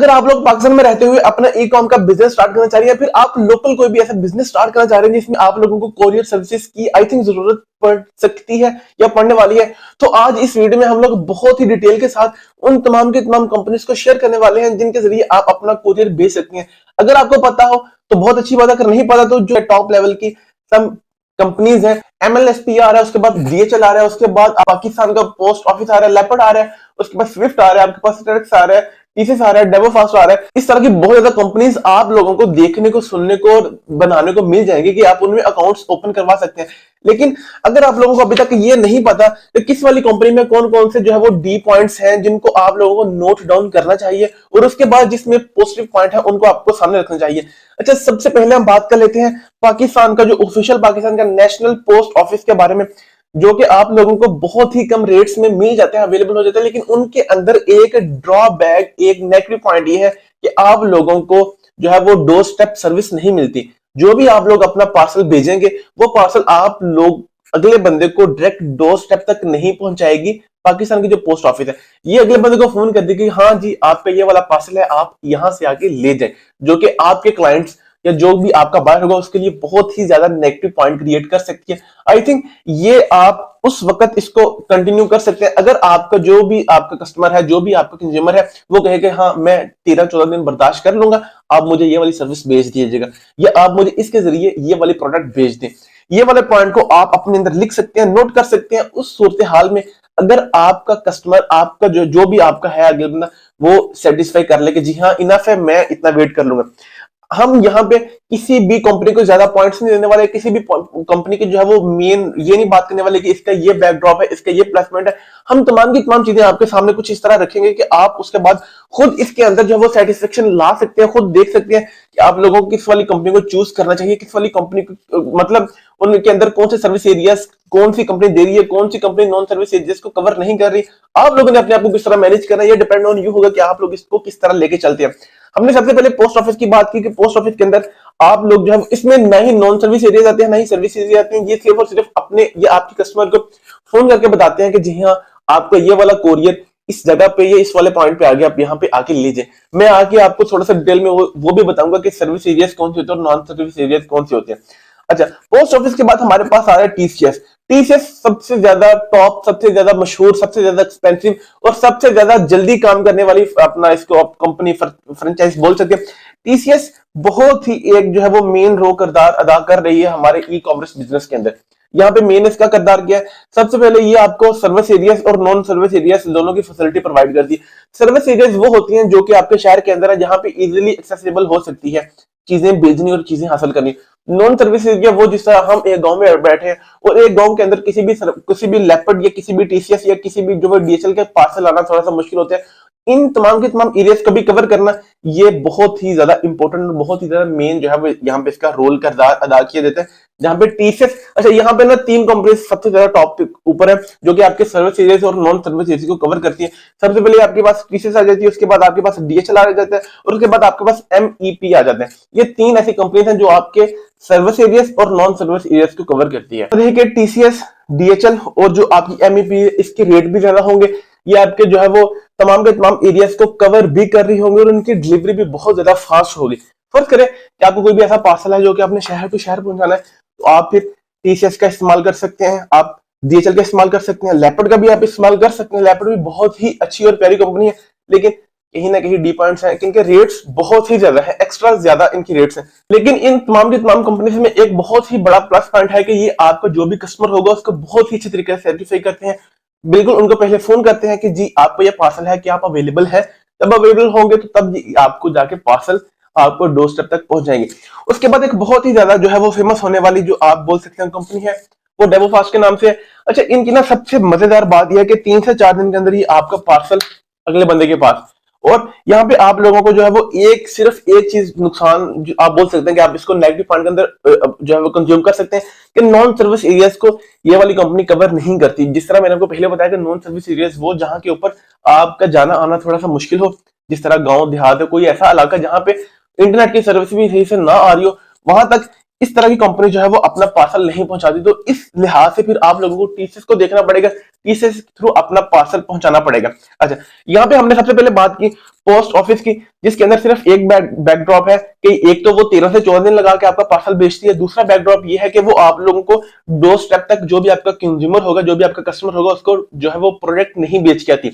अगर आप लोग पाकिस्तान में रहते हुए अपना ई कॉम का बिजनेस स्टार्ट करना चाह रहे हैं, फिर आप लोकल कोई भी ऐसा बिजनेस स्टार्ट करना चाह रहे हैं जिसमें आप लोगों को कोरियर सर्विसेज की आई थिंक जरूरत पड़ सकती है या पड़ने वाली है, तो आज इस वीडियो में हम लोग बहुत ही डिटेल के साथ उन तमाम के तमाम कंपनीज को शेयर करने वाले हैं जिनके जरिए आप अपना कोरियर भेज सकते हैं। अगर आपको पता हो तो बहुत अच्छी बात है, अगर नहीं पता तो जो टॉप लेवल की सम कंपनीज है, एमएलएसपी आ रहा है, उसके बाद डीएचएल आ रहा है, उसके बाद पाकिस्तान का पोस्ट ऑफिस आ रहा है, लेपर्ड आ रहा है, उसके बाद स्विफ्ट आ रहा है, आपके पास ट्रेक्स आ रहा है, टीसीएस आ रहा है, डेवोफास्ट आ रहा है। इस तरह की बहुत ज्यादा कंपनीज आप लोगों को देखने को, सुनने को और बनाने को मिल जाएंगे कि आप उनमें अकाउंट्स ओपन करवा सकते हैं। लेकिन अगर आप लोगों को अभी तक ये नहीं पता तो किस वाली कंपनी में कौन कौन से जो है वो डी पॉइंट्स हैं जिनको आप लोगों को नोट डाउन करना चाहिए और उसके बाद जिसमें पॉजिटिव पॉइंट है उनको आपको सामने रखना चाहिए। अच्छा, सबसे पहले हम बात कर लेते हैं पाकिस्तान का जो ऑफिशियल पाकिस्तान का नेशनल पोस्ट ऑफिस के बारे में, जो कि आप लोगों को बहुत ही कम रेट्स में मिल जाते हैं, अवेलेबल हो जाते हैं। लेकिन उनके अंदर एक ड्रॉबैक, एक नेगेटिव पॉइंट ये है कि आप लोगों को जो है वो डोर स्टेप सर्विस नहीं मिलती। जो भी आप लोग अपना पार्सल भेजेंगे वो पार्सल आप लोग अगले बंदे को डायरेक्ट डोर स्टेप तक नहीं पहुंचाएगी पाकिस्तान की जो पोस्ट ऑफिस है। ये अगले बंदे को फोन कर देगी, हाँ जी आपका ये वाला पार्सल है, आप यहां से आके ले जाएं, जो कि आपके क्लाइंट्स या जो भी आपका बायर होगा उसके लिए बहुत ही ज्यादा नेगेटिव पॉइंट क्रिएट कर सकती है। आई थिंक ये आप उस वक्त इसको कंटिन्यू कर सकते हैं अगर आपका जो भी आपका कस्टमर है, जो भी आपका कंज्यूमर है, वो कहे कि हाँ मैं 13-14 दिन बर्दाश्त कर लूंगा, आप मुझे ये वाली सर्विस भेज दीजिएगा या आप मुझे इसके जरिए ये वाली प्रोडक्ट भेज दें। ये वाले पॉइंट को आप अपने अंदर लिख सकते हैं, नोट कर सकते हैं। उस सूरत हाल में अगर आपका कस्टमर, आपका जो भी आपका है अगला बंदा, वो सेटिस्फाई कर ले कि जी हाँ इनफ है, मैं इतना वेट कर लूंगा। हम यहाँ पे किसी भी कंपनी को ज्यादा पॉइंट्स नहीं देने वाले, किसी भी कंपनी के जो है वो मेन ये नहीं बात करने वाले कि इसका ये बैकड्रॉप है, इसका ये प्लस पॉइंट है। हम तमाम की तमाम चीजें आपके सामने कुछ इस तरह रखेंगे कि आप उसके बाद खुद इसके अंदर जो है वो सेटिस्फेक्शन ला सकते हैं, खुद देख सकते हैं कि आप लोगों को किस वाली कंपनी को चूज करना चाहिए, किस वाली कंपनी को, मतलब उनके अंदर कौन से सर्विस एरियाज कौन सी कंपनी दे रही है, कौन सी कंपनी नॉन सर्विस एरियाज को कवर नहीं कर रही। आप लोगों ने अपने आप को किस तरह मैनेज करना है, ये डिपेंड ऑन यू होगा कि आप लोग इसको किस तरह लेके चलते हैं। हमने सबसे पहले पोस्ट ऑफिस की बात की कि पोस्ट ऑफिस के अंदर आप लोग जो है इसमें ना ही नॉन सर्विस एरिया आते हैं ना ही सर्विस एरिया आते हैं। ये सिर्फ और सिर्फ अपने ये आपके कस्टमर को फोन करके बताते हैं कि जी हाँ आपका ये वाला कोरियर इस जगह पे, ये इस वाले पॉइंट पे आ गया, आप यहाँ पे आके लीजिए। मैं आके आपको थोड़ा सा डिटेल में वो भी बताऊंगा कि सर्विस एरियाज कौन से होते हैं और नॉन सर्विस एरियाज कौन से होते हैं। अच्छा, पोस्ट ऑफिस के बाद हमारे पास आ रहा है टीसीएस। टीसीएस सबसे ज्यादा टॉप, सबसे ज्यादा मशहूर, सबसे ज्यादा एक्सपेंसिव और सबसे ज्यादा जल्दी काम करने वाली अपना इसको आप कंपनी फ्रेंचाइज बोल सकते हैं। टीसीएस बहुत ही एक जो है वो मेन रोल किरदार अदा कर रही है हमारे ई कॉमर्स बिजनेस के अंदर। यहाँ पे मेन इसका किरदार क्या है? सबसे पहले ये आपको सर्विस एरियाज और नॉन सर्विस एरियाज दोनों की फैसिलिटी प्रोवाइड करती है। सर्विस एरियाज वो होती हैं जो कि आपके शहर के अंदर है, जहां पे इजीली एक्सेसिबल हो सकती है चीजें भेजनी और चीजें हासिल करनी। नॉन सर्विस एरिया वो जिस तरह हम एक गांव में बैठे हैं और एक गांव के अंदर किसी भी लेपर्ड या किसी भी टीसीएस या किसी भी जो डीएचएल के पार्सल आना थोड़ा सा मुश्किल होता है। इन तमाम के तमाम एरियाज को भी कवर करना ये बहुत ही ज्यादा इंपॉर्टेंट और बहुत ही ज्यादा मेन जो है वो यहाँ पे इसका रोल किरदार अदा किया जाता है। जहां पे टीसीएस, अच्छा यहाँ पे ना 3 कंपनी सबसे ज्यादा टॉप ऊपर है जो कि आपके सर्विस एरियाज और नॉन सर्विस एरिया को कवर करती है। सबसे पहले आपके पास टीसीएस आ जाती है, उसके बाद आपके पास डीएचएल आ जाता है और उसके बाद आपके पास एमईपी आ जाते हैं। ये 3 ऐसी कंपनीज हैं जो आपके सर्विस एरियाज और नॉन सर्विस एरियाज को कवर करती है। देखिए टीसीएस, डीएचएल और जो आपकी एमईपी, इसके रेट भी ज्यादा होंगे। ये आपके जो है वो तमाम के तमाम एरियाज को कवर भी कर रही होंगी और उनकी डिलीवरी भी बहुत ज्यादा फास्ट होगी। फर्ज करें कि आपको कोई भी ऐसा पार्सल है जो कि आपने शहर टू शहर पहुंचाना है, तो आप फिर टीसीएस का इस्तेमाल कर सकते हैं, आप डीएचएल का इस्तेमाल कर सकते हैं, लेपर्ड का भी आप इस्तेमाल कर सकते हैं। लेपर्ड भी बहुत ही अच्छी और प्यारी कंपनी है, लेकिन कहीं ना कहीं डी पॉइंट्स हैं कि इनके रेट्स बहुत ही ज्यादा है, एक्स्ट्रा ज्यादा इनकी रेट्स हैं। लेकिन इन तमाम की तमाम कंपनीज में एक बहुत ही बड़ा प्लस पॉइंट है कि ये आपका जो भी कस्टमर होगा उसको बहुत ही अच्छे तरीके से सेटिस्फाई करते हैं। बिल्कुल उनको पहले फोन करते हैं कि जी आपको ये पार्सल है, कि आप अवेलेबल है। तब अवेलेबल होंगे तो तब आपको जाके पार्सल आपको डोर स्टेप तक पहुंच जाएंगे। उसके बाद एक बहुत ही ज्यादा जो है वो फेमस होने वाली जो आप बोल सकते हैं कंपनी है, वो डेवोफास्ट के नाम से है। अच्छा, इनकी ना सबसे मजेदार बात यह है कि 3 से 4 दिन के अंदर ही आपका पार्सल अगले बंदे के पास। और यहाँ पे आप लोगों को जो है वो सिर्फ एक चीज नुकसान जो आप बोल सकते हैं कि आप इसको नेगेटिव पॉइंट के अंदर जो है वो कंज्यूम कर सकते हैं कि नॉन सर्विस एरियाज को ये वाली कंपनी कवर नहीं करती। जिस तरह मैंने आपको पहले बताया कि नॉन सर्विस एरियाज वो जहां के ऊपर आपका जाना आना थोड़ा सा मुश्किल हो, जिस तरह गांव देहात है, कोई ऐसा इलाका जहां पे इंटरनेट की सर्विस भी सही से ना आ रही हो, वहां तक इस तरह की कंपनी जो है वो अपना पार्सल नहीं पहुंचाती। तो इस लिहाज से फिर आप लोगों को टीसीएस को देखना पड़ेगा, टीसीएस के थ्रू अपना पार्सल पहुंचाना पड़ेगा। अच्छा, यहाँ पे हमने सबसे पहले बात की पोस्ट ऑफिस की, जिसके अंदर सिर्फ एक बैकड्रॉप है कि एक तो वो 13 से 14 दिन लगा के आपका पार्सल भेजती है, दूसरा बैकड्रॉप ये है कि वो आप लोगों को डोर स्टेप तक जो भी आपका कंज्यूमर होगा, जो भी आपका कस्टमर होगा, उसको जो है वो प्रोडक्ट नहीं बेच के आती।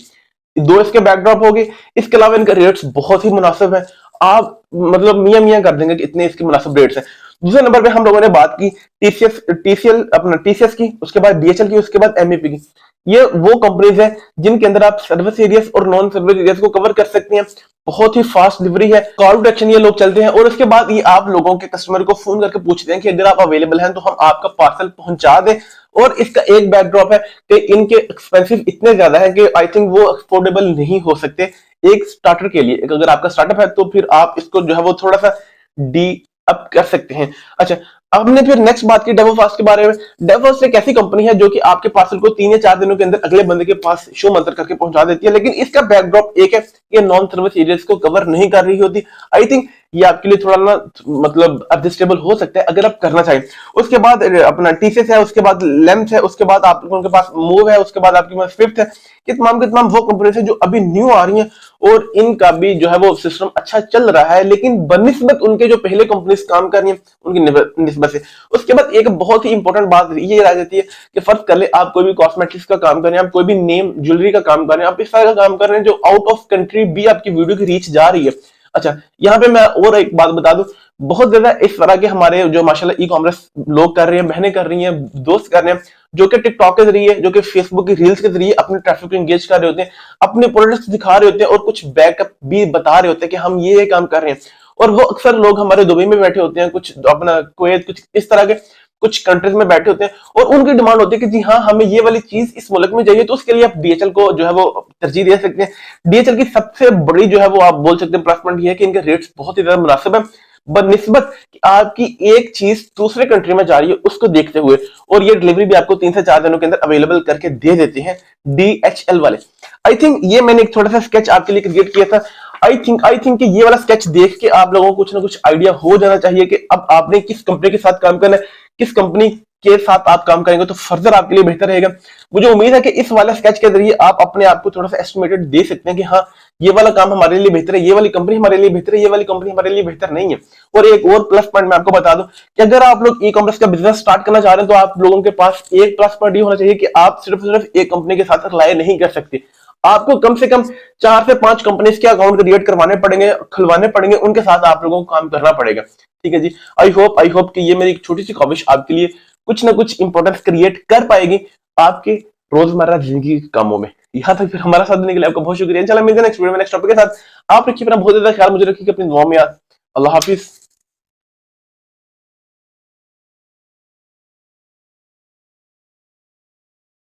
दो इसके बैकड्रॉप हो गए। इसके अलावा इनके रेट्स बहुत ही मुनासिब है, आप मतलब मियां मियां कर देंगे कि इतने इसके मुनासिब रेट्स हैं। दूसरे नंबर पे हम लोगों ने बात की टीसीएस टीसीएल अपना टीसीएस की, उसके बाद डीएचएल की, उसके बाद एमईपी की। ये वो कंपनीज है जिनके अंदर आप सर्विस एरियाज और नॉन सर्विस एरियाज को कवर कर सकते हैं। बहुत ही फास्ट डिलीवरी है, कॉल टू एक्शन ये लोग चलते हैं, और उसके बाद ये आप लोगों के कस्टमर को फोन करके पूछते हैं कि अगर आप अवेलेबल हैं तो हम आपका पार्सल पहुंचा दें। और इसका एक बैकड्रॉप है कि इनके एक्सपेंसिव इतने ज्यादा है कि आई थिंक वो अफोर्डेबल नहीं हो सकते एक स्टार्टर के लिए। अगर आपका स्टार्टअप है तो फिर आप इसको जो है वो थोड़ा सा डी अप कर सकते हैं। अच्छा, अब हमने फिर नेक्स्ट बात की डेवोफास्ट के बारे में। डेवोफास्ट एक ऐसी कंपनी है जो कि आपके पार्सल को 3 या 4 दिनों के अंदर अगले बंदे के पास शो मंत्र करके पहुंचा देती है, लेकिन इसका बैकड्रॉप एक है, ये नॉन सर्विस एरियाज को कवर नहीं कर रही होती। आई थिंक ये आपके लिए थोड़ा ना मतलब एडजस्टेबल हो सकता है अगर आप करना चाहें। उसके बाद अपना टीसीएस है, उसके बाद लेम्स है, उसके बाद आप लोगों के पास मूव है, उसके बाद आपके पास स्विफ्ट है। ये तमाम के तमाम वो कंपनी है जो अभी न्यू आ रही हैं और इनका भी जो है वो सिस्टम अच्छा चल रहा है, लेकिन बनिस्बत उनके जो पहले कंपनीज काम कर रही हैं उनकी निस्बत से। उसके बाद एक बहुत ही इंपॉर्टेंट बात ये रह जाती है कि फर्ज कर ले आप कोई भी कॉस्मेटिक्स का काम कर रहे हैं, आप कोई भी नेम ज्वेलरी का काम कर रहे हैं, आप इस तरह का काम कर रहे हैं जो आउट ऑफ कंट्री भी आपकी वीडियो की रीच जा रही है। अच्छा, यहाँ पे मैं और एक बात बता दूं, बहुत ज्यादा इस तरह के हमारे जो माशाल्लाह ई कॉमर्स लोग कर रहे हैं, बहनें कर रही हैं, दोस्त कर रहे हैं, जो कि टिकटॉक के जरिए, जो कि फेसबुक की रील्स के जरिए अपने ट्रैफिक को एंगेज कर रहे होते हैं, अपने प्रोडक्ट्स दिखा रहे होते हैं और कुछ बैकअप भी बता रहे होते हैं कि हम ये काम कर रहे हैं। और वो अक्सर लोग हमारे दुबई में बैठे होते हैं, कुछ अपना कुवैत, कुछ इस तरह के कुछ कंट्रीज में बैठे होते हैं और उनकी डिमांड होती है कि जी हाँ हमें ये वाली चीज इस मुल्क में चाहिए, तो उसके लिए आप डीएचएल को जो है वो तरजीह दे सकते हैं। डीएचएल की सबसे बड़ी जो है वो आप बोल सकते हैं प्लस पॉइंट ये है कि इनके रेट्स बहुत ही ज्यादा मुनासिब है बनिस्बत कि आपकी एक चीज दूसरे कंट्री में जा रही है उसको देखते हुए, और ये डिलीवरी भी आपको 3 से 4 दिनों के अंदर अवेलेबल करके दे देते हैं डीएचएल वाले। आई थिंक ये मैंने एक थोड़ा सा स्केच आपके लिए क्रिएट किया था। आई थिंक कि ये वाला स्केच देख के आप लोगों को कुछ ना कुछ आइडिया हो जाना चाहिए कि अब आपने किस कंपनी के साथ काम करना है, किस कंपनी के साथ आप काम करेंगे तो फर्दर आपके लिए बेहतर रहेगा। मुझे उम्मीद है कि इस वाले स्केच के जरिए आप अपने आप को थोड़ा सा एस्टिमेटेड दे सकते हैं कि हाँ ये वाला काम हमारे लिए बेहतर है, ये वाली कंपनी हमारे लिए बेहतर है, ये वाली कंपनी हमारे लिए बेहतर नहीं है। और एक और प्लस पॉइंट मैं आपको बता दूं कि अगर आप लोग ई कॉमर्स का बिजनेस स्टार्ट करना चाह रहे हैं तो आप लोगों के पास एक प्लस पॉइंट ये होना चाहिए कि आप सिर्फ एक कंपनी के साथ रिलाय नहीं कर सकते। आपको कम से कम 4 से 5 कंपनीज के अकाउंट क्रिएट करवाने पड़ेंगे, खुलवाने पड़ेंगे, उनके साथ आप लोगों को काम करना पड़ेगा। ठीक है जी, आई होप कि ये मेरी एक छोटी सी ख्वाहिश आपके लिए कुछ ना कुछ इंपॉर्टेंस क्रिएट कर पाएगी आपके रोजमर्रा जिंदगी के कामों में। यहाँ तक फिर हमारा साथ देने के लिए आपका बहुत शुक्रिया। चलो मिलते हैं नेक्स्ट वीडियो में नेक्स्ट टॉपिक के साथ। आप रखिए अपना बहुत ज्यादा ख्याल, मुझे रखिए अपनी दुआ में याद। अल्लाह हाफिज।